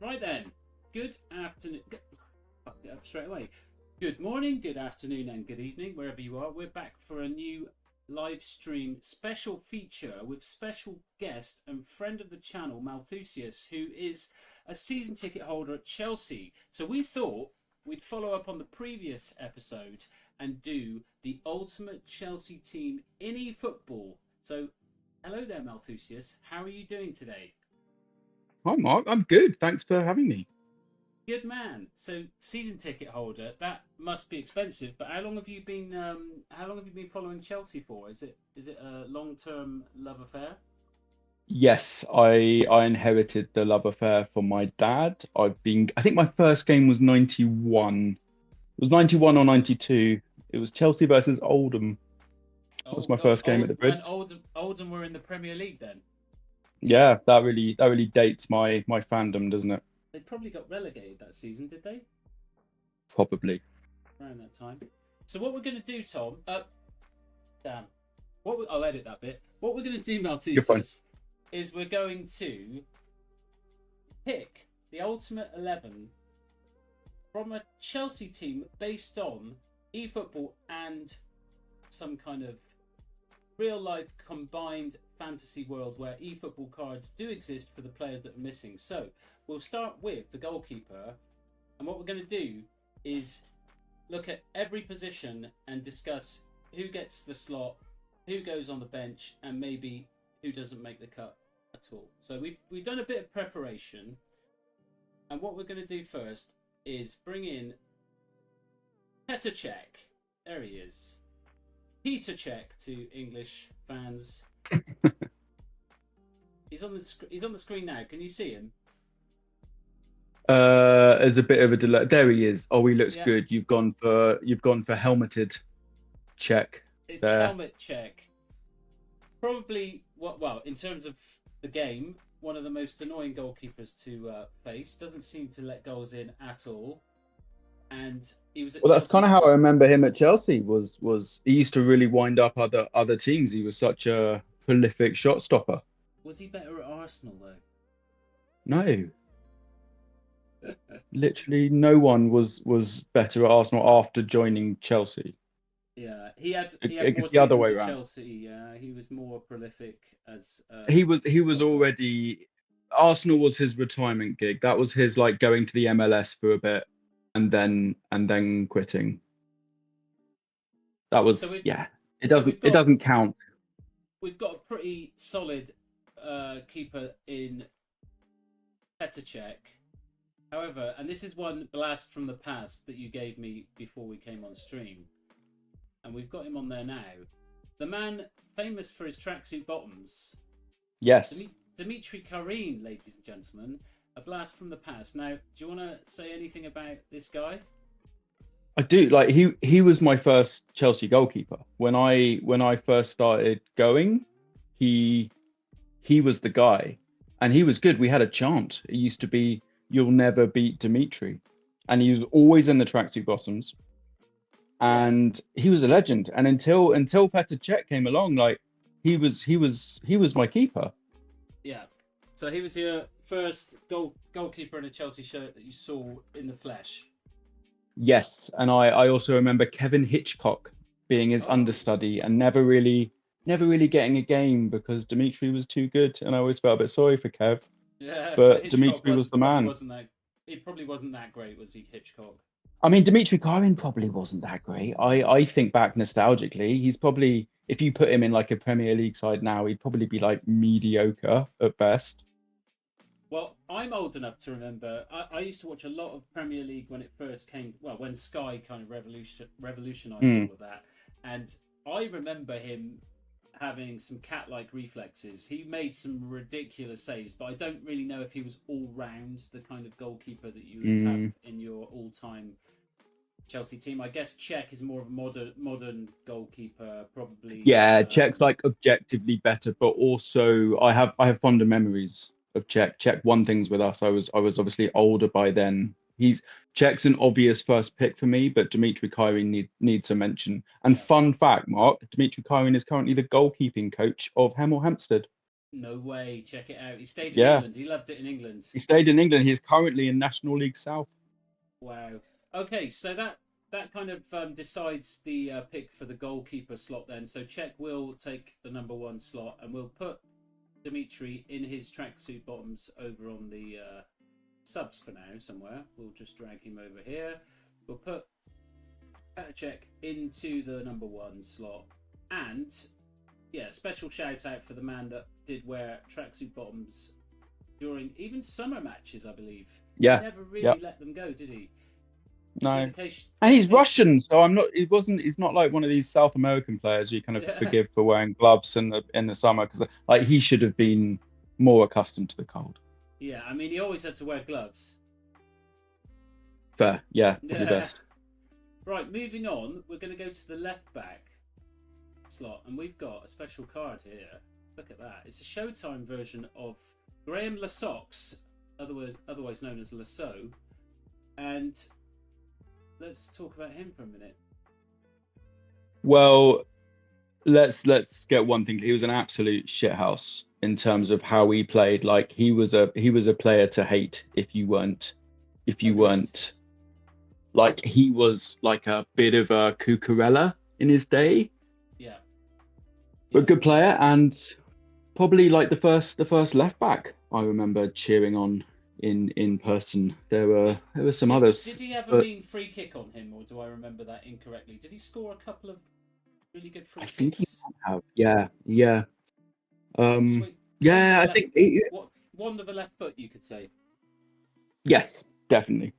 Right then. Good afternoon. Fucked it up straight away. Good morning, good afternoon, and good evening, wherever you are. We're back for a new live stream special feature with special guest and friend of the channel, Malthusius, who is a season ticket holder at Chelsea. So we thought we'd follow up on the previous episode and do the ultimate Chelsea team in eFootball. So, hello there, Malthusius. How are you doing today? Hi, Mark. I'm good. Thanks for having me. Good man. So season ticket holder, that must be expensive. But how long have you been following Chelsea for? Is it a long term love affair? Yes, I inherited the love affair from my dad. I think my first game was 91. It was 91 or 92. It was Chelsea versus Oldham. That was Oh, my oh, first game at the and Bridge. Oldham were in the Premier League then. Yeah, that really dates my fandom, doesn't it? They probably got relegated that season, did they? Probably. Around that time. So what we're going to do, Tom? Damn. I'll edit that bit. What we're going to do, You're fine. Malthusius, is we're going to pick the ultimate 11 from a Chelsea team based on eFootball and some kind of real life combined fantasy world where eFootball cards do exist for the players that are missing. So we'll start with the goalkeeper, and what we're going to do is look at every position and discuss who gets the slot, who goes on the bench, and maybe who doesn't make the cut at all. So we've done a bit of preparation, and what we're going to do first is bring in Petr Cech. There he is. Peter Cech to English fans. He's on the screen now. Can you see him? There's a bit of a delay. There he is. Oh, he looks Yeah, good. You've gone for helmeted check it's there. helmet check. Probably well in terms of the game, one of the most annoying goalkeepers to face. Doesn't seem to let goals in at all. And he was at Well, that's kind Chelsea. of how I remember him at Chelsea. Was he used to really wind up other teams. He was such a prolific shot stopper. Was he better at Arsenal No, though? literally no one was better at Arsenal after joining Chelsea. Yeah, he had more It's the other seasons way at around. Chelsea. He was more prolific as He was stopper. already Arsenal was his retirement gig. That was his like going to the MLS for a bit and then quitting. That So was we've yeah. It so doesn't we've it got doesn't count. we've got a pretty solid keeper in Petr Cech. However, and this is one blast from the past that you gave me before we came on stream, and we've got him on there now. The man famous for his tracksuit bottoms, Yes. Dimitri Karin, ladies and gentlemen, a blast from the past. Now, do you want to say anything about this guy? I do like he was my first Chelsea goalkeeper. When I first started going, he he was the guy, and he was good. We had a chant. It used to be "You'll never beat Dimitri," and he was always in the tracksuit bottoms, Yeah, and he was a legend. And until Petr Cech came along, like he was my keeper. yeah. So he was your first goalkeeper in a Chelsea shirt that you saw in the flesh. Yes, and I also remember Kevin Hitchcock being his Oh, understudy and never really getting a game because Dimitri was too good, and I always felt a bit sorry for Kev. yeah, but But Hitchcock Dimitri was the man. probably wasn't that great, was he, Hitchcock? I mean, Dimitri Karin probably wasn't that great. I think back nostalgically, he's probably if you put him in like a Premier League side now, he'd probably be like mediocre at best. Well, I'm old enough to remember. I used to watch a lot of Premier League when it first came. Well, when Sky kind of revolutionized Hmm. all of that, and I remember him having some cat-like reflexes. He made some ridiculous saves, but I don't really know if he was all-round the kind of goalkeeper that you would have Mm. in your all-time Chelsea team. I guess Czech is more of a modern goalkeeper, probably. Yeah, Czech's like objectively better, but also I have fonder memories of Czech. Czech won things with us. I was obviously older by then. He's Czech's an obvious first pick for me, but Dimitri Kairin needs a mention. And Yeah. fun fact, Mark, Dimitri Kairin is currently the goalkeeping coach of Hemel Hempstead. No way. Check it out. He stayed in Yeah, England. He loved it in England. he stayed in England. He's currently in National League South. Wow. Okay, so that kind of decides the pick for the goalkeeper slot then. So Czech will take the number one slot, and we'll put Dimitri in his tracksuit bottoms over on the subs for now somewhere. We'll just drag him over here. We'll put Petr into the number one slot. And yeah, special shout out for the man that did wear tracksuit bottoms during even summer matches, I believe. Yeah, He never yeah. really let them go, did he? No. Dedication. And he's Russian, so I'm not. He's not like one of these South American players you kind of Yeah. forgive for wearing gloves in the summer, because like he should have been more accustomed to the cold. Yeah, I mean, he always had to wear gloves. Fair, yeah, probably best. Right, moving on, we're going to go to the left back slot, and we've got a special card here. Look at that. It's a Showtime version of Graham Lasocks, otherwise known as Lasso. And let's talk about him for a minute. Well, let's get one thing. He was an absolute shithouse in terms of how he played. Like he was a player to hate if you weren't like, he was like a bit of a Cucurella in his day. Yeah. But good player, and probably like the first left back I remember cheering on in person. There were some others. Did he have a mean free kick on him, or do I remember that incorrectly? Did he score a couple of really good free kicks? I think he might have. Yeah. Yeah, I think one with the left foot, you could say. Yes, definitely.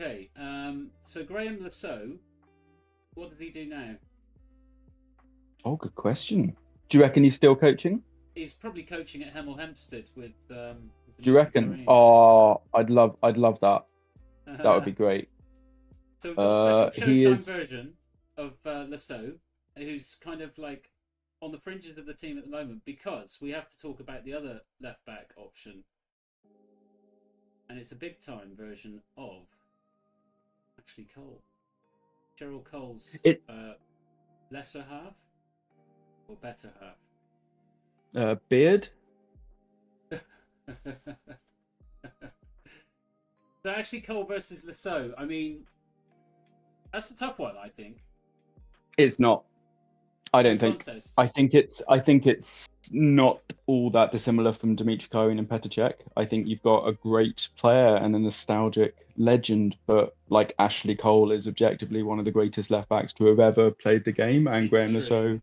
Okay, so Graham Lasso, what does he do now? Oh, good question. Do you reckon he's still coaching? He's probably coaching at Hemel Hempstead with. Do you reckon? Oh, I'd love that. That would be great. So we've got a special Showtime version of Lasso, who's kind of like on the fringes of the team at the moment, because we have to talk about the other left back option, and it's a big time version of Ashley Cole. Cheryl Cole's lesser half or better half? Beard. So Ashley Cole versus Lasso. I mean, that's a tough one, I think. It's not. I don't think. Contest. I think it's not all that dissimilar from Dimitri Koen and Petr Cech. I think you've got a great player and a nostalgic legend, but like Ashley Cole is objectively one of the greatest left backs to have ever played the game, and Graham Lasso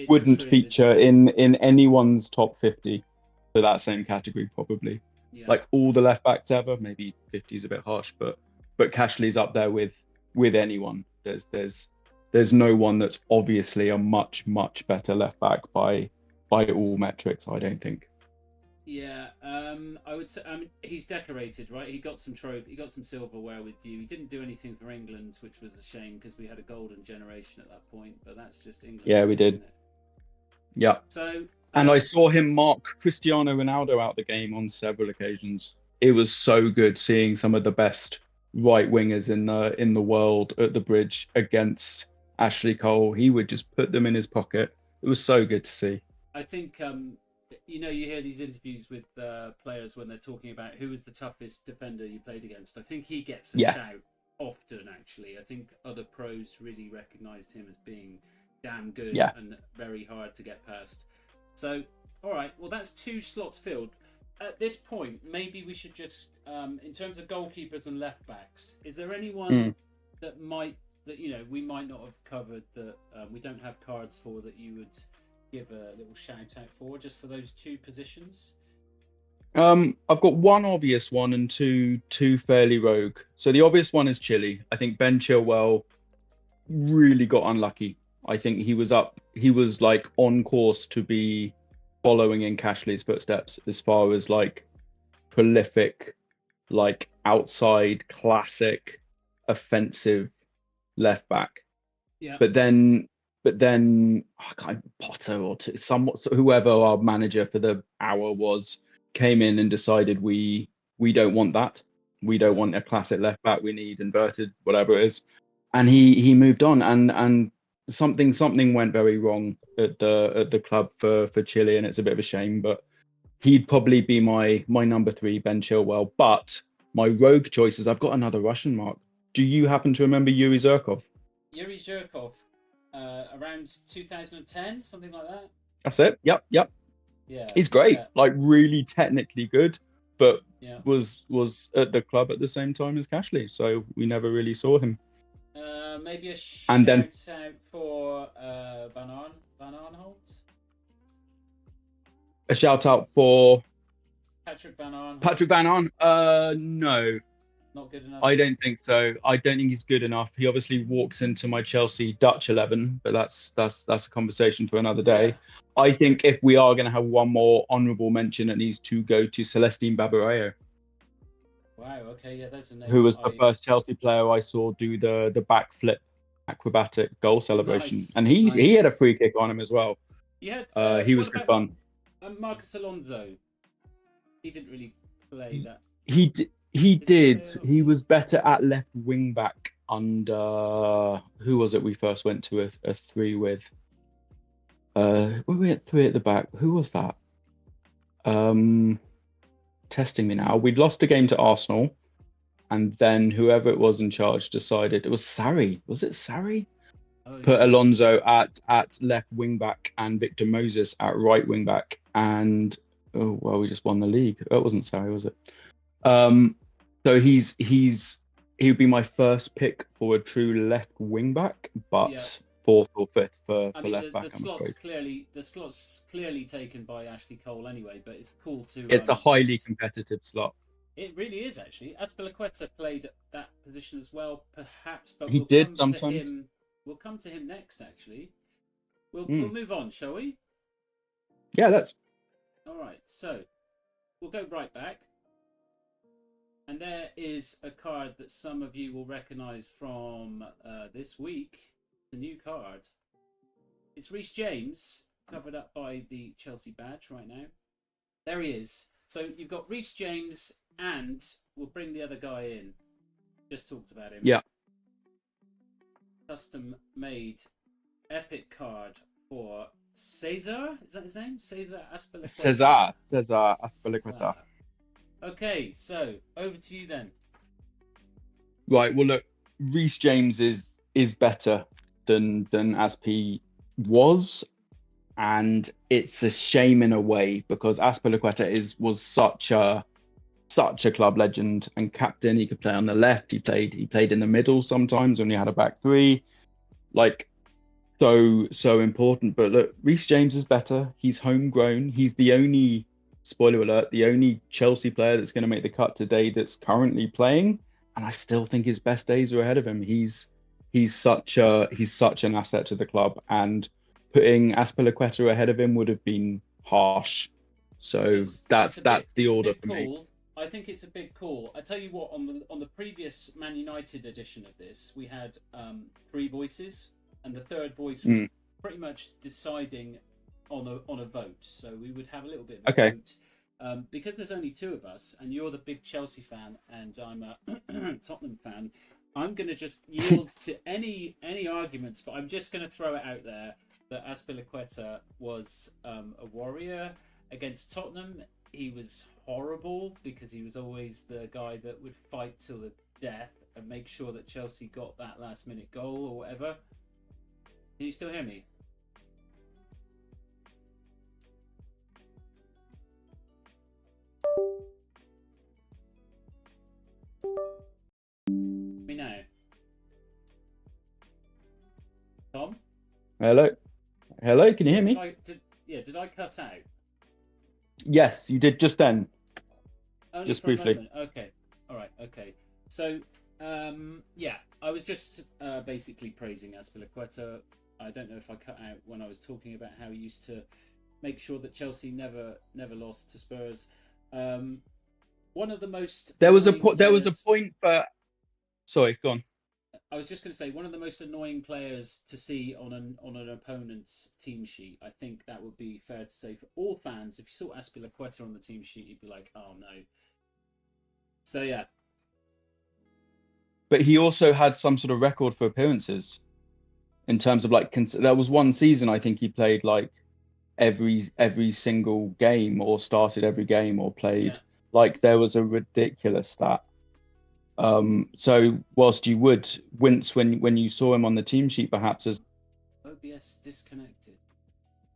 wouldn't feature in anyone's top 50 for that same category, probably. Yeah. Like all the left backs ever, maybe 50 is a bit harsh, but Cashley's up there with anyone. There's no one that's obviously a much better left back by all metrics, I don't think. Yeah, I would say. I mean, he's decorated, right? He got some silverware with you. He didn't do anything for England, which was a shame because we had a golden generation at that point. But that's just England. Yeah, we did. Yeah. So. And I saw him mark Cristiano Ronaldo out the game on several occasions. It was so good seeing some of the best right wingers in the world at the bridge against Ashley Cole. He would just put them in his pocket. It was so good to see. I think you hear these interviews with players when they're talking about who was the toughest defender you played against. I think he gets a shout often. Actually, I think other pros really recognised him as being damn good and very hard to get past. So, all right, well, that's 2 slots filled. At this point, maybe we should just, in terms of goalkeepers and left backs, is there anyone that we might not have covered that we don't have cards for that you would give a little shout out for, just for those 2 positions? I've got one obvious one and two fairly rogue. So the obvious one is Chile. I think Ben Chilwell really got unlucky. I think he was like on course to be following in Cashley's footsteps as far as like prolific, like outside classic offensive left back. Yeah. But then Potter or whoever our manager for the hour was came in and decided we don't want that. We don't want a classic left back. We need inverted, whatever it is. And he moved on, and something went very wrong at the club for Chile, and it's a bit of a shame. But he'd probably be my number 3, Ben Chilwell. But my rogue choices, I've got another Russian, Mark. Do you happen to remember Yuri Zirkov? Yuri Zhirkov, around 2010, something like that. That's it. Yep, yep. Yeah, He's great, yeah, like really technically good, but yeah. was at the club at the same time as Cashley, so we never really saw him. Maybe a And then shout out for Van Arnholt. a shout out for Patrick Van Arnholt. Patrick Van Arn. No, Not good enough. I don't think so. I don't think he's good enough. He obviously walks into my Chelsea Dutch 11, but that's a conversation for another day. Yeah. I think if we are going to have one more honourable mention, it needs to go to Celestine Babareo. Wow. Okay. Yeah, that's a name. Who was the first Chelsea player I saw do the backflip acrobatic goal celebration, Nice, and he nice. had a free kick on him as well. You had. He was What good about fun. Marcus Alonso? He didn't really play that. He did. He Did he did. play He was better at left wing back under who was it we first went to a 3 with? We had 3 at the back. Who was that? Testing me now. We'd lost a game to Arsenal, and then whoever it was in charge decided it was Sarri. Was it Sarri? Oh, Put yeah. Alonso at left wing back and Victor Moses at right wing back, and oh well, we just won the league. That wasn't Sarri, was it? So he would be my first pick for a true left wing back, but Yeah. 4th or 5th for I mean, left back. the I'm slot's afraid clearly taken by Ashley Cole anyway, but it's cool to. it's a highly competitive slot. It really is actually. Azpilicueta played that position as well, perhaps, but He we'll did come sometimes. to him. We'll come to him next. Actually, we'll move on, shall we? Yeah, that's All right. So we'll go right back, and there is a card that some of you will recognise from this week. It's a new card. It's Reece James, covered up by the Chelsea badge right now. There he is. So you've got Reece James, and we'll bring the other guy in. Just talked about him. Yeah. Custom made epic card for Cesar. Is that his name? Cesar Azpilicueta. Cesar Azpilicueta. Okay, so over to you then. Right. Well, look, Reece James is better than Aspi was, and it's a shame in a way because Azpilicueta was such a club legend and captain. He could play on the left. He played in the middle sometimes when he had a back 3, like so important. But look, Reece James is better. He's homegrown. He's the only, spoiler alert, the only Chelsea player that's going to make the cut today that's currently playing, and I still think his best days are ahead of him. He's such an asset to the club, and putting Azpilicueta ahead of him would have been harsh. So that's the order for me. I think it's a big call. I tell you what, on the previous Man United edition of this, we had 3 voices, and the third voice was pretty much deciding on a vote. So we would have a little bit of a vote. Because there's only 2 of us, and you're the big Chelsea fan, and I'm a Tottenham fan, I'm going to just yield to any arguments, but I'm just going to throw it out there that Azpilicueta was a warrior against Tottenham. He was horrible because he was always the guy that would fight till the death and make sure that Chelsea got that last-minute goal or whatever. Can you still hear me? Me now. Tom? Hello, can you hear me? Did I cut out? Yes, you did just then. Only just for a briefly. moment. Okay. All right. Okay. So, yeah, I was just basically praising Azpilicueta. I don't know if I cut out when I was talking about how he used to make sure that Chelsea never lost to Spurs. One of the most There was a players... point for. Sorry, go on. I was just going to say, one of the most annoying players to see on an opponent's team sheet. I think that would be fair to say for all fans. If you saw Azpilicueta on the team sheet, you'd be like, "Oh no." So yeah. But he also had some sort of record for appearances in terms of like there was one season I think he played like every single game, or started every game, or played Yeah. like there was a ridiculous stat. So whilst you would wince when you saw him on the team sheet, perhaps as OBS disconnected.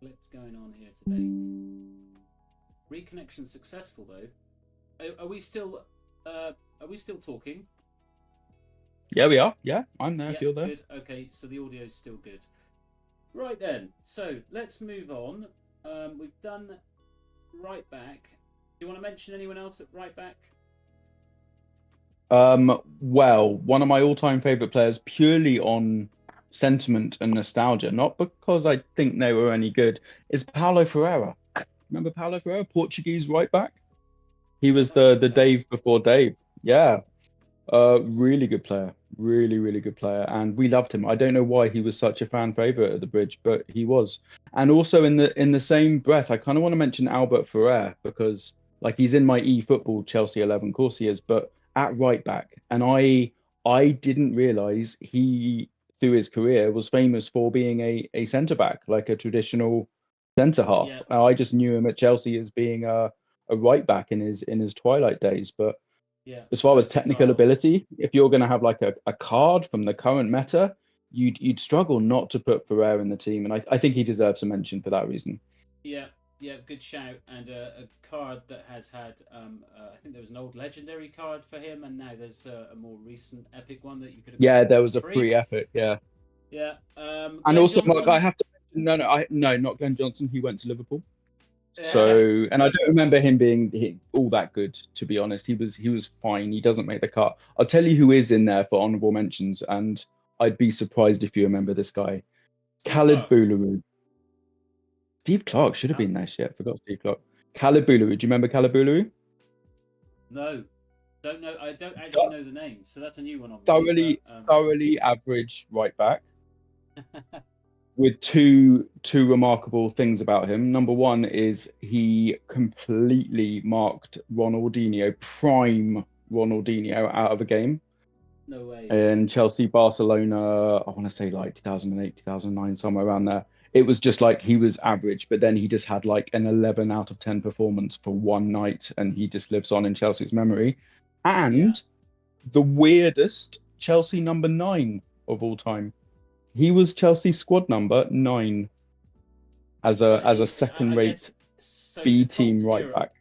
Flips going on here today. Reconnection successful though. Are we still talking? yeah, we are. Yeah, I'm there Yeah, if you're there. good. Okay, so the audio is still good. Right then, so let's move on. We've done right back. Do you want to mention anyone else at right back? Well, one of my all-time favorite players, purely on sentiment and nostalgia, not because I think they were any good, is Paulo Ferreira. Remember Paulo Ferreira, Portuguese right back? He Yeah, was that rings a the bell. Dave before Dave. Yeah. Really good player. Really, really good player. And we loved him. I don't know why he was such a fan favorite at the Bridge, but he was. And also in the same breath, I kind of want to mention Albert Ferrer, because like he's in my eFootball Chelsea 11, of course he is, but at right back. And I didn't realize he, through his career, was famous for being a centre back, like a traditional centre half. Yeah, I just knew him at Chelsea as being a right back in his twilight days, but yeah, as far as technical versatile. ability, if you're going to have like a card from the current meta, you'd struggle not to put Ferrer in the team, and I think he deserves a mention for that reason. Yeah, yeah, good shout. And a card that has had, I think there was an old legendary card for him, and now there's a more recent epic one that you could have got Yeah, there for was a free. pre-epic, yeah. Yeah, And Glenn also, Mark, I Johnson. have to no, not Glenn Johnson. He went to Liverpool. Yeah, So, and I don't remember him being all that good, to be honest. He was fine. He doesn't make the cut. I'll tell you who is in there for honourable mentions, and I'd be surprised if you remember this guy, Steve Khalid Clark. Boularou. Steve Clark should have been there. Shit, forgot Steve Clark. Khalid Boularou. Do you remember Khalid Boularou? No, don't know. I don't actually know the name, so that's a new one on me. But Thoroughly average right back, with two remarkable things about him. Number one is he completely marked Ronaldinho, prime Ronaldinho, out of a game no way. in Chelsea, Barcelona. I want to say like 2008, 2009, somewhere around there. It was just like he was average, but then he just had like an 11 out of 10 performance for one night, and he just lives on in Chelsea's memory. Yeah. And the weirdest Chelsea number 9 of all time. He was Chelsea squad number 9 as a second I rate guess so. He's B a cult team right hero. back.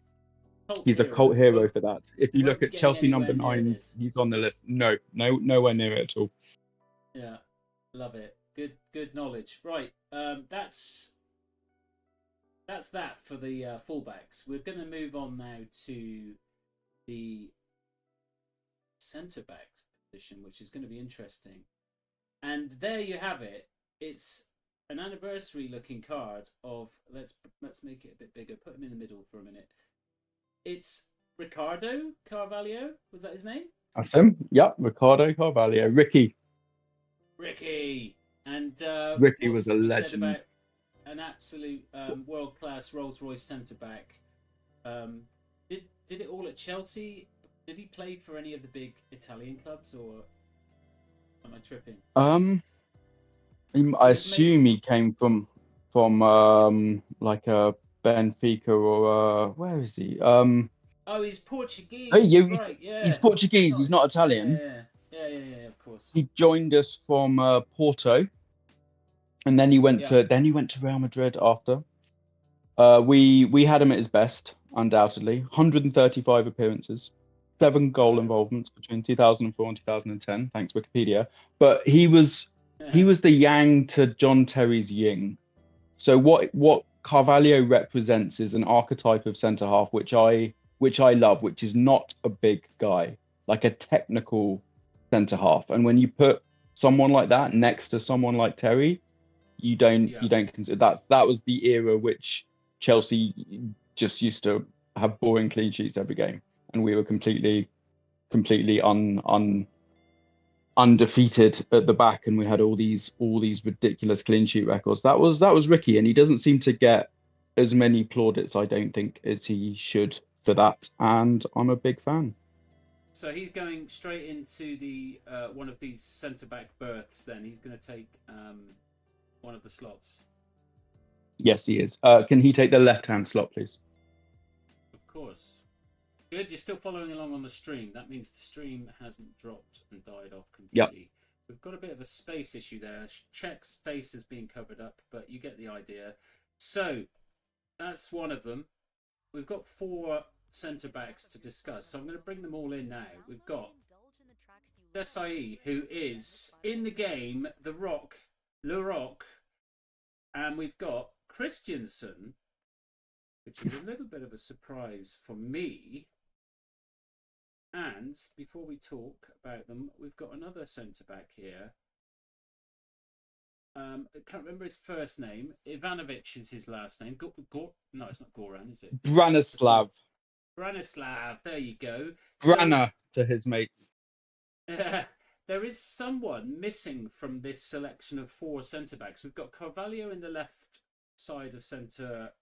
Cult He's a cult hero. hero for that. If you Won't look be at getting Chelsea number anywhere near nines, this. he's on the list. No, nowhere near it at all. Yeah, love it. Good knowledge. Right. That's that for the fullbacks. We're going to move on now to the centre back position, which is going to be interesting. And there you have it. It's an anniversary looking card of let's make it a bit bigger. Put him in the middle for a minute. It's Ricardo Carvalho. Was that his name? That's him. Yep, Ricardo Carvalho. Ricky. And Ricky what's was a to be said legend. about an absolute world class Rolls Royce centre back? Did it all at Chelsea? Did he play for any of the big Italian clubs, or am I tripping? I assume he came from like a Benfica or where is he? Oh, he's Oh, Portuguese, right? he's Yeah, Portuguese. He's not Italian. yeah. Of course. He joined us from Porto, and then he went Yeah, to Real Madrid after. We had him at his best, undoubtedly. 135 appearances, 7 goal wow. involvements between 2004 and 2010. Thanks Wikipedia. But he was the yang to John Terry's yin. So what Carvalho represents is an archetype of centre half, which I love, which is not a big guy, like a technical centre half. And when you put someone like that next to someone like Terry, you don't consider that was the era which Chelsea just used to have boring clean sheets every game, and we were completely undefeated at the back, and we had all these ridiculous clean sheet records. That was Ricky, and he doesn't seem to get as many plaudits, I don't think, as he should for that, and I'm a big fan. So he's going straight into the one of these centre back berths. Then he's going to take one of the slots? Yes, he is. Can he take the left-hand slot, please? Of course. Good, you're still following along on the stream. That means the stream hasn't dropped and died off Yep. completely. We've got a bit of a space issue there. Czech's face has been covered up, but you get the idea. So, that's one of them. We've got 4 centre backs to discuss, so I'm going to bring them all in now. We've got Desai, who is in the game, The Rock, Le Rock, and we've got Christiansen, which is a little bit of a surprise for me. And before we talk about them, we've got another centre back here. I can't remember his first name. Ivanovic is his last name. No, it's not Goran, is it? Branislav. Branislav. There you go. Brana to his mates. There is someone missing from this selection of 4 centre backs. We've got Carvalho in the left side of centre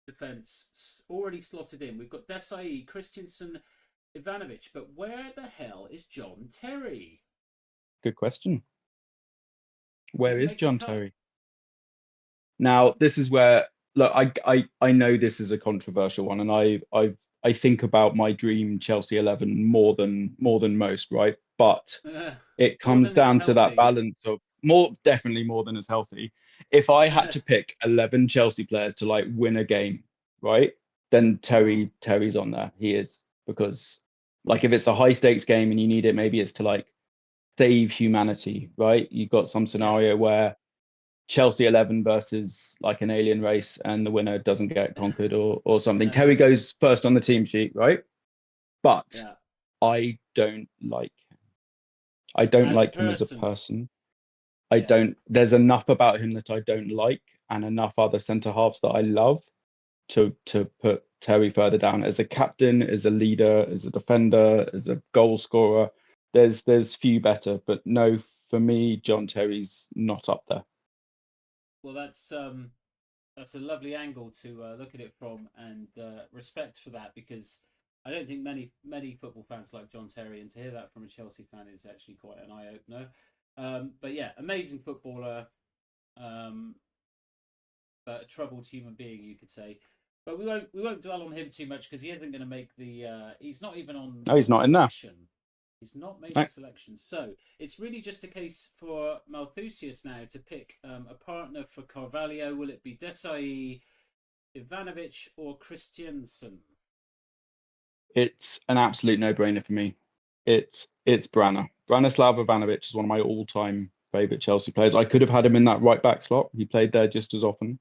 defence, already slotted in. We've got Desai, Christensen, Ivanovic, but where the hell is John Terry? Good question. Where Didn't is make the John cut. Terry? Now, this is where look. I know this is a controversial one, and I think about my dream Chelsea 11 more than most, right? But it More comes than is down to that healthy. balance of definitely more than is healthy. If I had to pick 11 Chelsea players to like win a game, right? Then Terry's on there. He is, because like if it's a high stakes game and you need it, maybe it's to like save humanity, right? You've got some scenario where Chelsea 11 versus like an alien race and the winner doesn't get conquered or something. Terry goes first on the team sheet, right? But Yeah. I don't like him. I don't As a like him as a person. person. Yeah. There's enough about him that I don't like and enough other centre halves that I love to put Terry further down as a captain, as a leader, as a defender, as a goal scorer. There's few better, but no, for me, John Terry's not up there. Well, that's a lovely angle to look at it from, and respect for that, because I don't think many football fans like John Terry, and to hear that from a Chelsea fan is actually quite an eye opener. But yeah, amazing footballer, but a troubled human being, you could say. But we won't dwell on him too much because he isn't going to make the. He's not even on No, the he's not in there. selection. He's not made No. the selection, so it's really just a case for Malthusius now to pick a partner for Carvalho. Will it be Desai, Ivanovic, or Christiansen? It's an absolute no-brainer for me. It's Brana. Branislav Ivanovic is one of my all-time favourite Chelsea players. I could have had him in that right back slot. He played there just as often.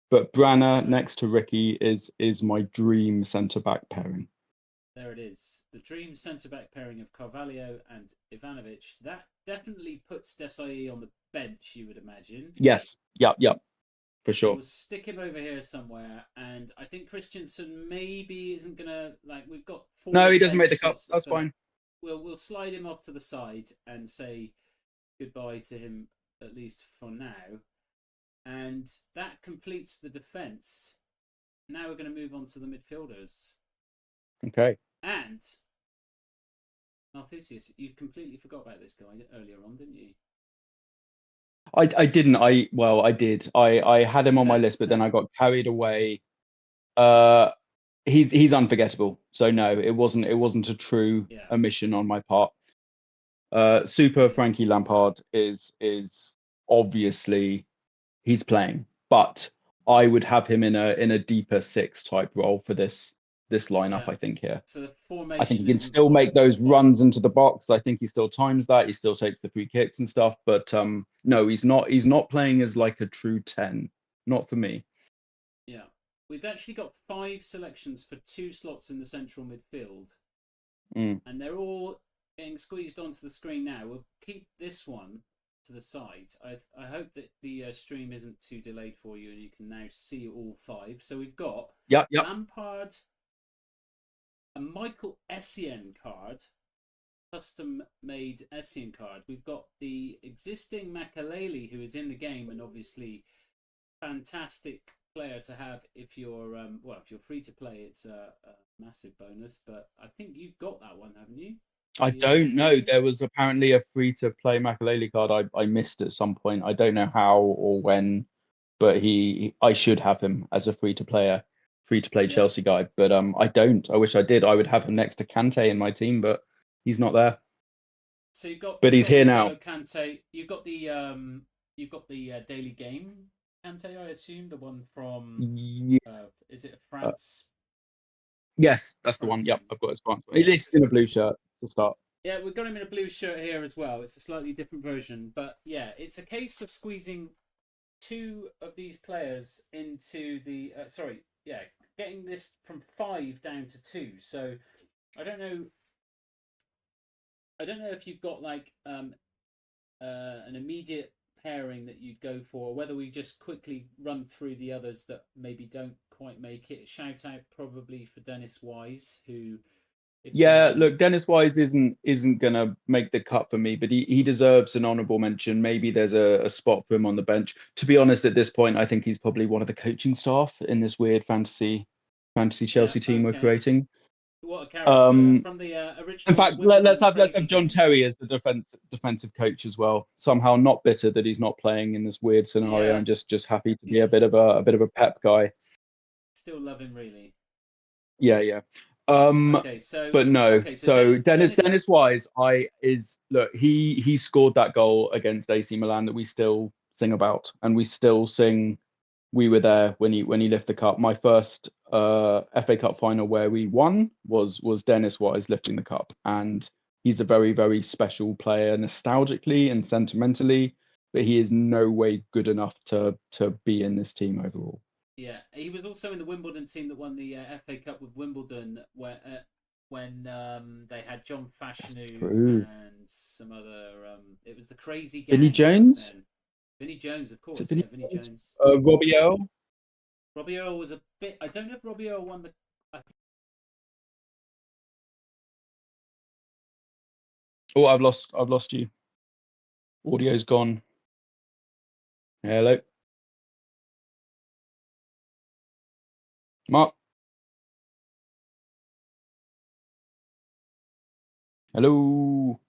But Brana next to Ricky is my dream centre back pairing. There it is. The dream centre back pairing of Carvalho and Ivanovic. That definitely puts Desai on the bench, you would imagine. Yes. Yep. For sure. We'll stick him over here somewhere, and I think Christensen maybe isn't gonna like. We've got 4. No, he doesn't make the cut. slots to That's fill fine. up. We'll slide him off to the side and say goodbye to him, at least for now. And that completes the defence. Now we're going to move on to the midfielders. Okay. And Malthusius, you completely forgot about this guy earlier on, didn't you? I didn't. I did. I had him on my list, but then I got carried away. He's unforgettable. So no, it wasn't a true omission on my part. Super Frankie Lampard is obviously he's playing, but I would have him in a deeper 6 type role for this lineup. I think here. So the formation. I think he can still make those runs into the box. I think he still times that. He still takes the free kicks and stuff. But no, he's not playing as like a true 10. Not for me. Yeah, we've actually got 5 selections for 2 slots in the central midfield, and they're all getting squeezed onto the screen now. We'll keep this one to the side. I hope that the stream isn't too delayed for you, and you can now see all 5. So we've got Lampard, a Michael Essien card, custom-made Essien card. We've got the existing Makaleli, who is in the game, and obviously fantastic player to have if you're if you're free to play. It's a massive bonus. But I think you've got that one, haven't you? I don't know. There was apparently a free-to-play Makaleli card I missed at some point. I don't know how or when, but I should have him as a free-to-play Yeah. Chelsea guy. But I don't. I wish I did. I would have him next to Kante in my team, but he's not there. So you've got But you've he's got here now. N'Golo Kante. You've got the Daily Game Kante, I assume, the one from Yeah. is it a Uh, France? yes, It's a that's the one. France Yep, team. I've got his one. At Yeah. least in a blue shirt to start. Yeah, we've got him in a blue shirt here as well. It's a slightly different version, but yeah, it's a case of squeezing two of these players into the getting this from 5 down to 2. So I don't know. I don't know if you've got like an immediate pairing that you'd go for, or whether we just quickly run through the others that maybe don't quite make it. Shout out probably for Dennis Wise, who if Yeah, look, Dennis Wise isn't gonna make the cut for me, but he deserves an honourable mention. Maybe there's a spot for him on the bench. To be honest, at this point, I think he's probably one of the coaching staff in this weird fantasy yeah, Chelsea team we're okay, creating. what a character Um, from the in original fact, Wimbledon let's crazy have John game. Terry as the defensive coach as well. Somehow not bitter that he's not playing in this weird scenario, Yeah, and just happy to be he's a bit of a pep guy. still love him really. Yeah, yeah. Um, Okay, so but no. okay, so So Dennis. Dennis Wise, look, he scored that goal against AC Milan that we still sing about, and we still sing "We Were There" when he lifted the cup. My first FA Cup final where we won was Dennis Wise lifting the cup, and he's a very very special player nostalgically and sentimentally, but he is no way good enough to be in this team overall. Yeah, he was also in the Wimbledon team that won the FA Cup with Wimbledon, where when they had John Fashanu True. and some other. It was the crazy Vinnie gang back Jones? then. Vinnie Jones, of Is it course. Vinnie Yeah, Vinnie Jones? Jones. Robbie Earl? Robbie Earl was a bit. I don't know if Robbie Earl won the. I Oh, I've lost you. Audio's gone. Hello, Mark. Hello,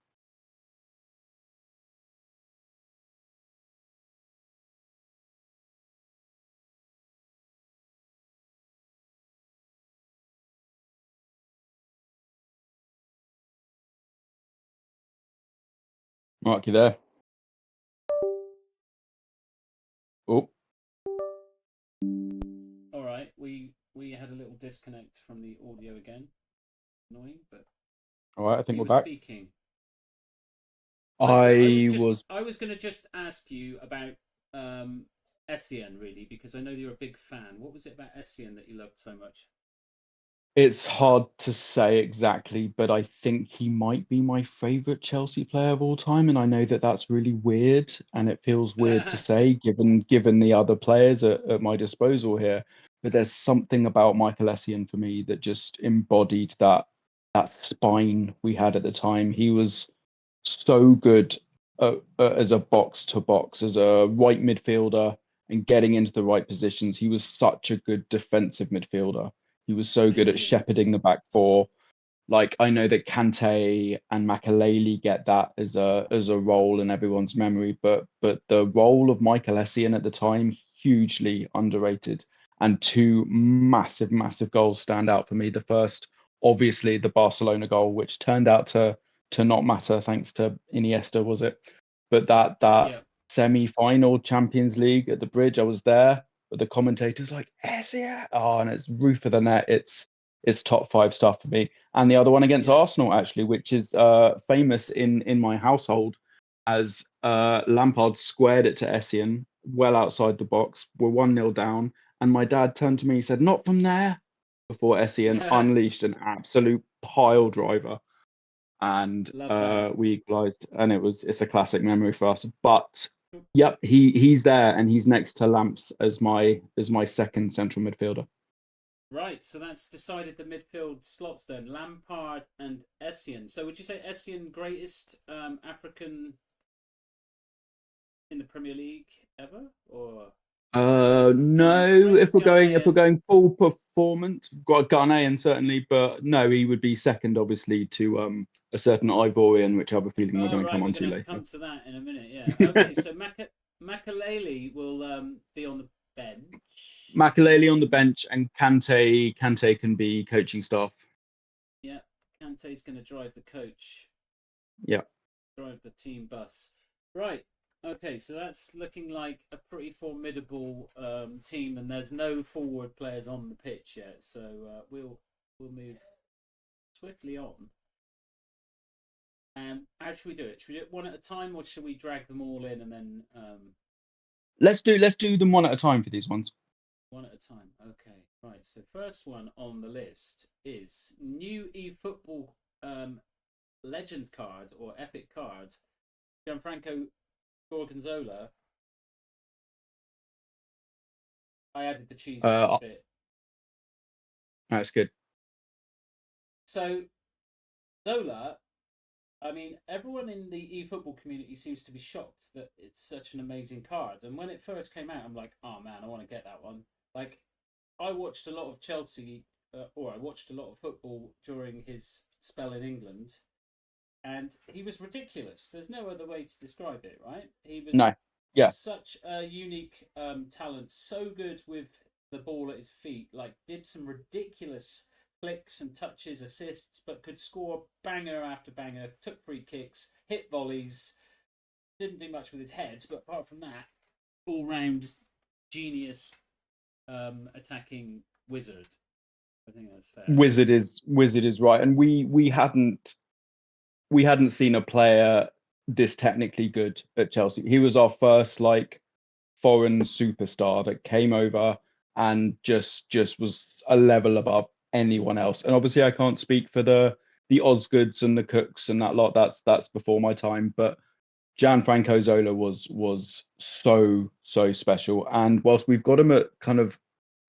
Mark. You there? Oh, all right, we had a little disconnect from the audio again. Annoying, but all right. I think he we're was back. speaking. Yeah, I was. I was going to just ask you about Essien really because I know you're a big fan. What was it about Essien that you loved so much? It's hard to say exactly, but I think he might be my favorite Chelsea player of all time, and I know that that's really weird, and it feels weird to say given the other players at my disposal here. But there's something about Michael Essien for me that just embodied that spine we had at the time. He was so good as a box to box, as a right midfielder, and getting into the right positions. He was such a good defensive midfielder. He was so good at Amazing. shepherding the back four. Like I know that Kante and Makaleli get that as a role in everyone's memory, but the role of Michael Essien at the time hugely underrated, and two massive goals stand out for me. The first, obviously, the Barcelona goal, which turned out to not matter thanks to Iniesta, was it? But that Yeah. semi-final Champions League at the Bridge, I was there, but the commentators like Essien, oh, and it's roof of the net. It's top five stuff for me. And the other one against Yeah. Arsenal, actually, which is famous in my household, as Lampard squared it to Essien well outside the box. We're 1-0 down, and my dad turned to me and said, "Not from there," before Essien unleashed an absolute pile driver, and Love that. we equalised. And it's a classic memory for us. But yep, he's there, and he's next to Lamps as my second central midfielder. Right, so that's decided the midfield slots then. Lampard and Essien. So would you say Essien greatest African in the Premier League ever, or No, greatest if we're Ghanaian? going full performance, we've got a Ghanaian certainly, but no, he would be second, obviously, to a certain Ivorian, which I have a feeling we're Oh, going to come right, we're on to going to later. come to that in a minute. Yeah. Okay, so Makaleli will be on the bench. Makaleli on the bench and Kante can be coaching staff. Yeah, Kante's going to drive the coach, Yeah. drive the team bus. Right. Okay, so that's looking like a pretty formidable team, and there's no forward players on the pitch yet. So we'll move swiftly on. How should we do it? Should we do it one at a time, or should we drag them all in and then Let's do them one at a time for these ones. one at a time? Okay, right. So first one on the list is new eFootball legend card or epic card, Gianfranco Gorgonzola. I added the cheese bit. That's good. So Zola, I mean, everyone in the eFootball community seems to be shocked that it's such an amazing card. And when it first came out, I'm like, oh man, I want to get that one. Like, I watched a lot of Chelsea, or I watched a lot of football during his spell in England, and he was ridiculous. There's no other way to describe it, right? He was No. Yeah. such a unique talent, so good with the ball at his feet, like, did some ridiculous flicks and touches, assists, but could score banger after banger, took free kicks, hit volleys, didn't do much with his head, but apart from that, all round genius attacking wizard. I think that's fair. Wizard is right, and we hadn't seen a player this technically good at Chelsea. He was our first like foreign superstar that came over and just was a level above anyone else. And obviously, I can't speak for the Osgoods and the Cooks and that lot. That's before my time. But Gianfranco Zola was so special. And whilst we've got him at kind of,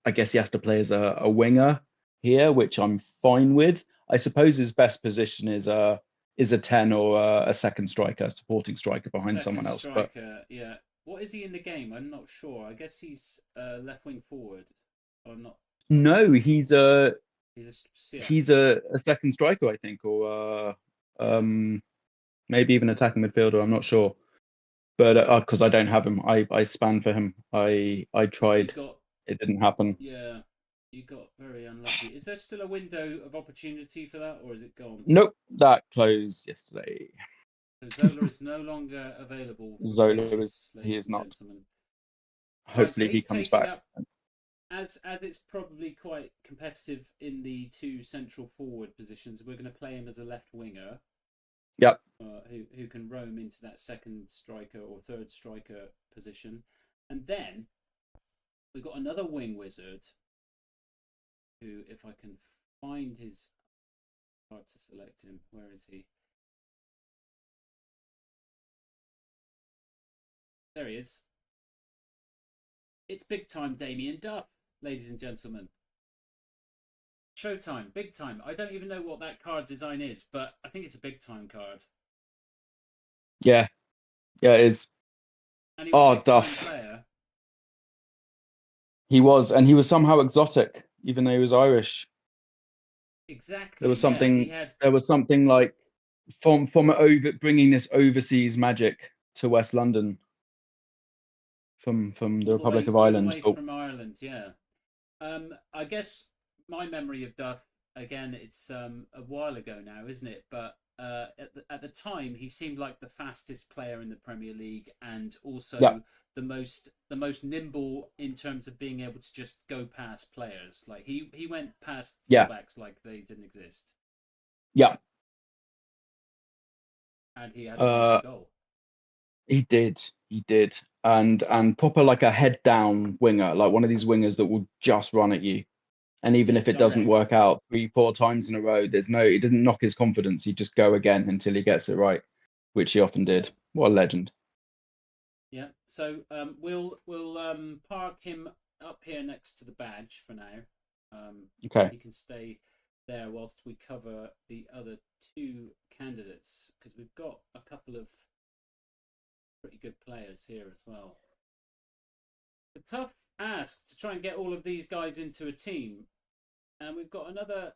I guess he has to play as a winger here, which I'm fine with. I suppose his best position is a 10 or a second striker, supporting striker behind someone else. Striker, but yeah. What is he in the game? I'm not sure. I guess he's left wing forward. I'm not. No, he's a CM. second striker, I think, or Yeah. maybe even attacking midfielder. I'm not sure, but because I don't have him, I span for him. I tried, it didn't happen. Yeah, you got very unlucky. Is there still a window of opportunity for that, or is it gone? Nope, that closed yesterday. So Zola is no longer available for Zola purchase, he ladies is and not. gentlemen. Hopefully so he comes back. Up, as it's probably quite competitive in the two central forward positions, we're going to play him as a left winger. Yep. Who can roam into that second striker or third striker position, and then we've got another wing wizard. Who, if I can find his, hard to select him. Where is he? There he is. It's big time Damien Duff, ladies and gentlemen. Showtime, big time. I don't even know what that card design is, but I think it's a big time card. Yeah, it is. And he was a big Duff. time player. He was, and he was somehow exotic, even though he was Irish. Exactly. There was something. Yeah, There was something like from bringing this overseas magic to West London from the Republic of Ireland. All the way from Ireland, yeah. I guess my memory of Duff, again, it's a while ago now, isn't it? But at the time, he seemed like the fastest player in the Premier League, and also the most nimble in terms of being able to just go past players. Like he went past fullbacks like they didn't exist. Yeah. And he had a goal. He did, and proper like a head down winger, like one of these wingers that will just run at you. And even if it doesn't work out 3-4 times in a row, it doesn't knock his confidence. He'd just go again until he gets it right, which he often did. What a legend. Yeah. So we'll park him up here next to the badge for now. Okay. He can stay there whilst we cover the other two candidates, because we've got a couple of pretty good players here as well. It's a tough ask to try and get all of these guys into a team. And we've got another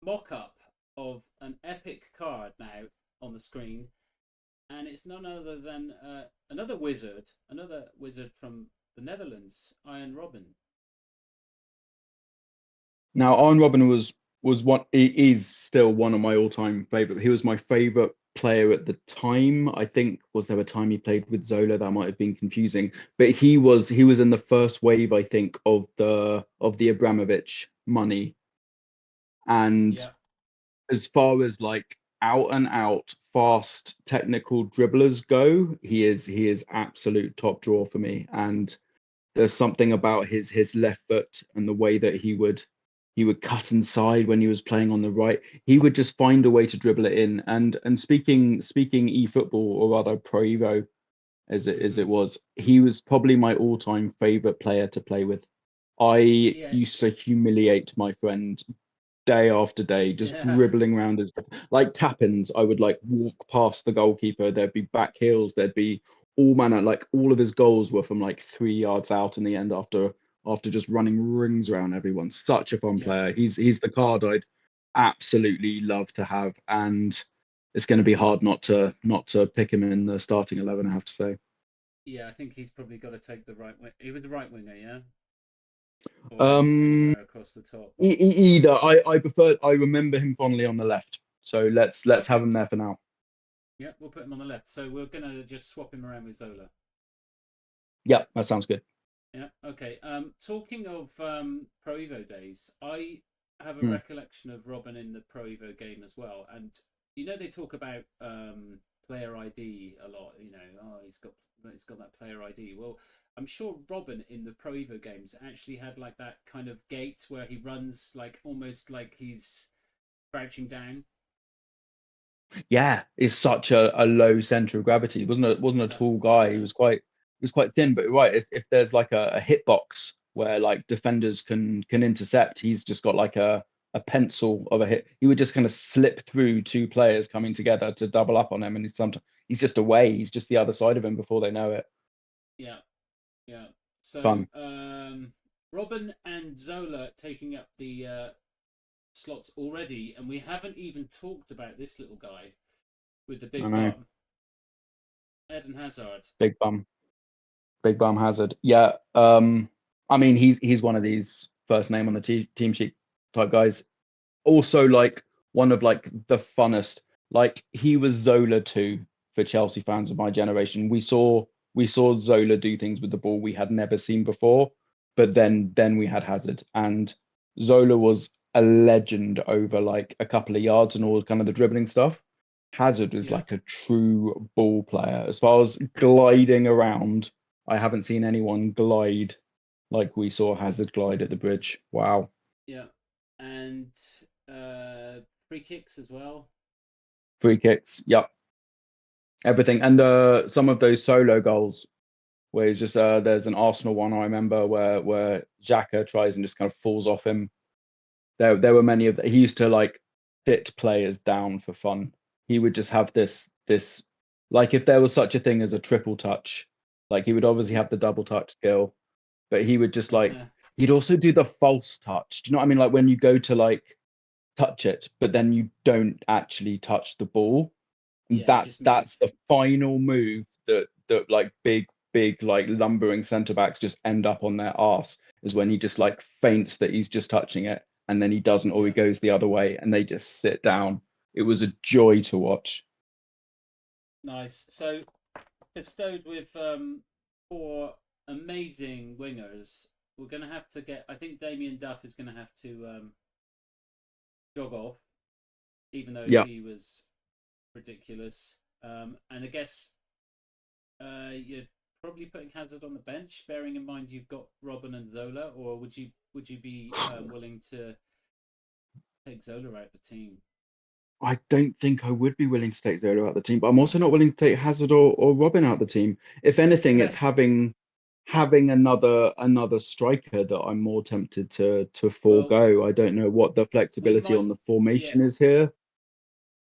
mock-up of an epic card now on the screen, and it's none other than another wizard from the Netherlands, Iron Robin. Now, Arjen Robben was one. He is still one of my all-time favorite. He was my favorite player at the time. I think was there a time he played with Zola that might have been confusing, but he was in the first wave, I think, of the Abramovich money. And Yeah, as far as like out and out fast technical dribblers go, he is absolute top draw for me. And there's something about his left foot and the way that he would cut inside when he was playing on the right. He would just find a way to dribble it in. And speaking eFootball, or rather Pro Evo as it was, he was probably my all-time favorite player to play with. I yeah, used to humiliate my friend day after day, just yeah, dribbling around as like tap-ins. I would like walk past the goalkeeper. There'd be back heels. There'd be all manner. Like all of his goals were from like 3 yards out in the end after just running rings around everyone. Such a fun yeah, player. He's the card I'd absolutely love to have, and it's going to be hard not to pick him in the starting 11. I have to say. yeah. I think he's probably got to take the right wing. He was the right winger, yeah, or Um, anywhere across the top. either I remember him fondly on the left. So let's have Okay, him there for now. yeah, we'll put him on the left. So we're gonna just swap him around with Zola. Yeah, that sounds good. Yeah. Okay. Talking of Pro Evo days, I have a Hmm. recollection of Robin in the Pro Evo game as well. And they talk about player ID a lot. Oh, he's got that player ID. Well, I'm sure Robin in the Pro Evo games actually had like that kind of gait where he runs like almost like he's crouching down. Yeah, is such a low center of gravity. He wasn't a That's tall guy. He yeah, was quite thin. But right, if there's like a hitbox where like defenders can intercept, he's just got like a pencil of a hit. He would just kind of slip through two players coming together to double up on him, and he's just away. He's just the other side of him before they know it. yeah, yeah. So Fun. Robin and Zola taking up the slots already, and we haven't even talked about this little guy with the I big know. bum, Eden Hazard. Big bum. Big Bum Hazard. Yeah. I mean, he's one of these first name on the team sheet type guys. Also, like one of like the funnest. Like he was Zola too for Chelsea fans of my generation. We saw Zola do things with the ball we had never seen before. But then we had Hazard, and Zola was a legend over like a couple of yards and all kind of the dribbling stuff. Hazard was Yeah, like a true ball player. As far as gliding around, I haven't seen anyone glide like we saw Hazard glide at the bridge. Wow. yeah, and free kicks as well. Free kicks. Yep. Everything. And some of those solo goals where he's just there's an Arsenal one I remember where Xhaka tries and just kind of falls off him. There were many of that. He used to like hit players down for fun. He would just have this like if there was such a thing as a triple touch, like he would obviously have the double touch skill, but he would just like he'd also do the false touch. Do you know what I mean? Like when you go to like touch it, but then you don't actually touch the ball. And Yeah, you that's just move. that's the final move that like big like lumbering centre backs just end up on their arse is when he just like feints that he's just touching it and then he doesn't or he Yeah, goes the other way and they just sit down. It was a joy to watch. nice. So bestowed with four amazing wingers. We're gonna have to get. I think Damien Duff is gonna have to jog off, even though Yeah. he was ridiculous. And I guess you're probably putting Hazard on the bench, bearing in mind you've got Robin and Zola, or would you be willing to take Zola out the team? I don't think I would be willing to take Zola out of the team, but I'm also not willing to take Hazard or Robin out of the team. If anything, it's having another striker that I'm more tempted to Well, forego. I don't know what the we flexibility might. on the Yeah. formation is here.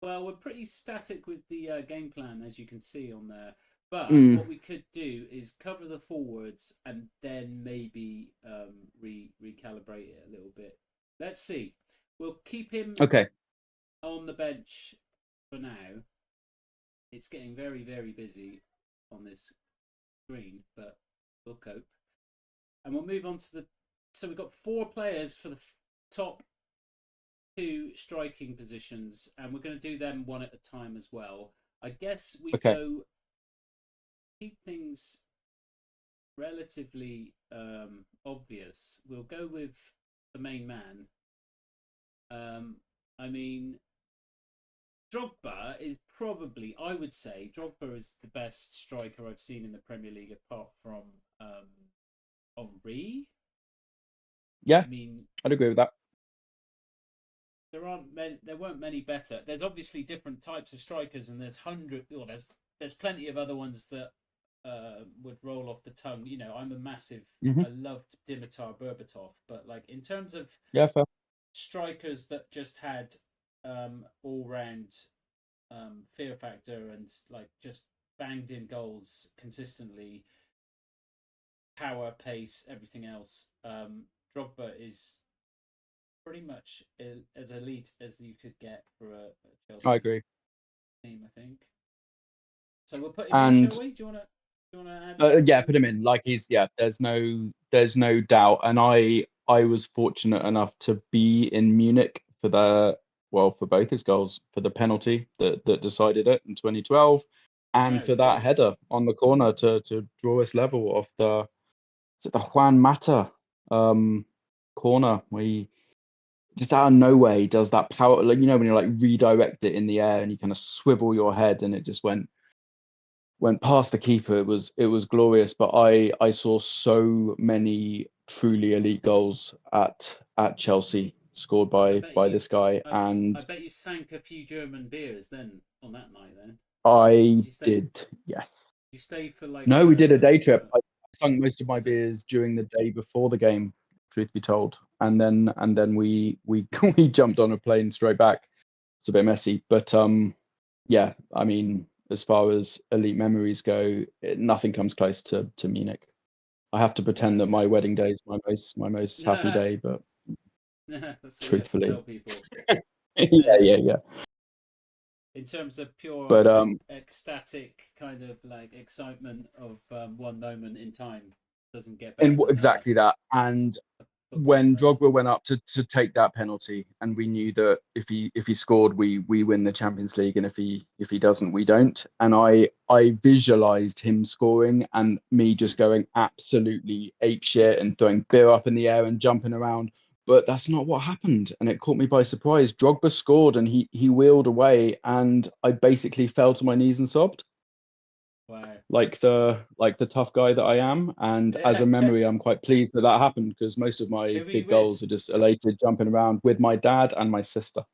Well, we're pretty static with the game plan, as you can see on there. But Mm, what we could do is cover the forwards and then maybe recalibrate it a little bit. Let's see. We'll keep him okay. on the bench for now. It's getting very, very busy on this screen, but we'll cope. And we'll move on to the. So we've got 4 players for the top 2 striking positions, and we're going to do them one at a time as well. I guess we Okay. go keep things relatively obvious. We'll go with the main man. I mean, Drogba is probably, I would say, Drogba is the best striker I've seen in the Premier League apart from Henry. Yeah, I mean, I'd agree with that. there weren't many better. There's obviously different types of strikers, and there's plenty of other ones that would roll off the tongue. You know, Hmm. I loved Dimitar Berbatov, but like in terms of Yeah, fair. strikers that just had all round fear factor and like just banged in goals consistently, power, pace, everything else. Drogba is pretty much as elite as you could get for a I Chelsea agree. team, I think. So we'll put him in, shall And we? Do you wanna add yeah, something? put him in. Like he's yeah. There's no doubt. And I was fortunate enough to be in Munich for for both his goals, for the penalty that decided it in 2012, and Oh, for that cool. header on the corner to draw us level off the Juan Mata corner where he just out of nowhere he does that power, like when you like redirect it in the air and you kind of swivel your head and it just went past the keeper. It was glorious. But I saw so many truly elite goals at Chelsea scored I by bet by you, this guy, I and bet you sank a few German beers then on that night. Then I did you stay? did, yes. Did you stay for like No, we did a day trip. for? I sunk most of my Was it? beers during the day before the game, truth be told, and then we we jumped on a plane straight back. It's a bit messy, but yeah. I mean, as far as elite memories go, nothing comes close to Munich. I have to pretend Wow. that my wedding day is my most happy Yeah. day, but That's what you have to truthfully, tell people. yeah, yeah, yeah. In terms of pure But ecstatic kind of like excitement of one moment in time, doesn't get better and than exactly that. And a footballing when moment. Drogba went up to take that penalty, and we knew that if he scored, we win the Champions League, and if he doesn't, we don't. And I visualized him scoring and me just going absolutely ape shit and throwing beer up in the air and jumping around. But that's not what happened, and it caught me by surprise. Drogba scored, and he wheeled away, and I basically fell to my knees and sobbed Wow. like the tough guy that I am. And as Yeah. a memory, I'm quite pleased that happened because most of my Who were you big with? goals are just elated jumping around with my dad and my sister.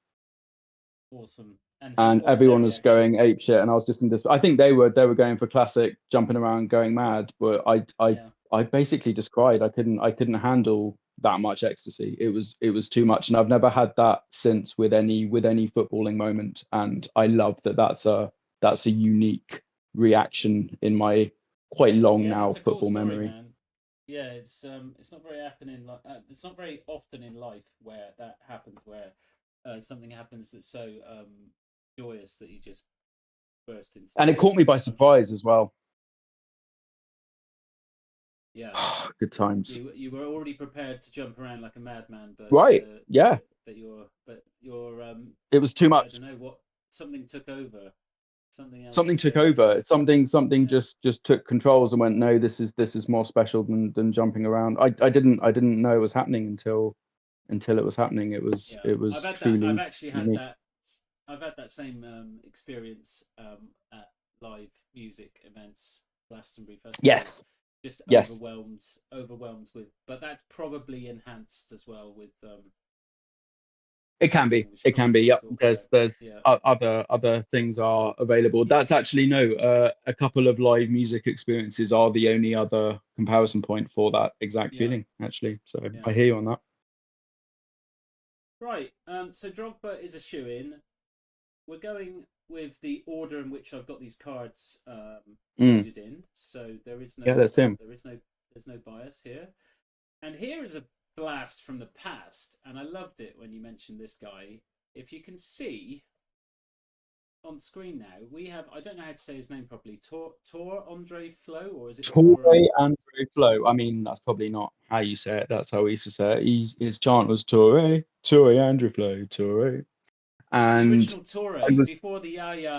Awesome. And And what was their everyone was reaction? going ape shit, and I was just in this. I think they were going for classic jumping around, going mad. But Yeah. I basically just cried. I couldn't handle that much ecstasy. It was too much, and I've never had that since with any footballing moment. And I love that that's a unique reaction in my quite long Yeah, now that's a cool football story, memory. man. Yeah, it's not very happening like it's not very often in life where that happens, where something happens that's so joyous that you just burst into And it caught tears. me by I'm sure. surprise as well. Yeah, Good times. you were already prepared to jump around like a madman, but Right. Yeah. your It was too I much. don't know what something took over. Something else Something took took over. over. So Something yeah, just took controls and went, no, this is more special than jumping around. I didn't know it was happening until it was happening. It was yeah. it I've was had that. I've truly actually had unique. that. I've had that same experience at live music events, Glastonbury Festival. Yes. Just Yes. overwhelmed with. But that's probably enhanced as well with It can be. something which It probably can be. shouldn't Yep. talk about. There's Yeah, other things are available. yeah, That's actually no. A couple of live music experiences are the only other comparison point for that exact yeah, feeling. Actually, so yeah. I hear you on that. Right. So Drogba is a shoe in. We're going with the order in which I've got these cards Mm. loaded in. So Yeah, that's him. there's no bias here. And here is a blast from the past, and I loved it when you mentioned this guy. if you can see on screen now, we have, I don't know how to say his name properly, Tor Andre Flo, or is it Tore? Torre Andre Flo. I mean, that's probably not how you say it. That's how he used to say it. His chant was Torre, Torre Andre Flo, Torre. The And original Tore I was before the Yaya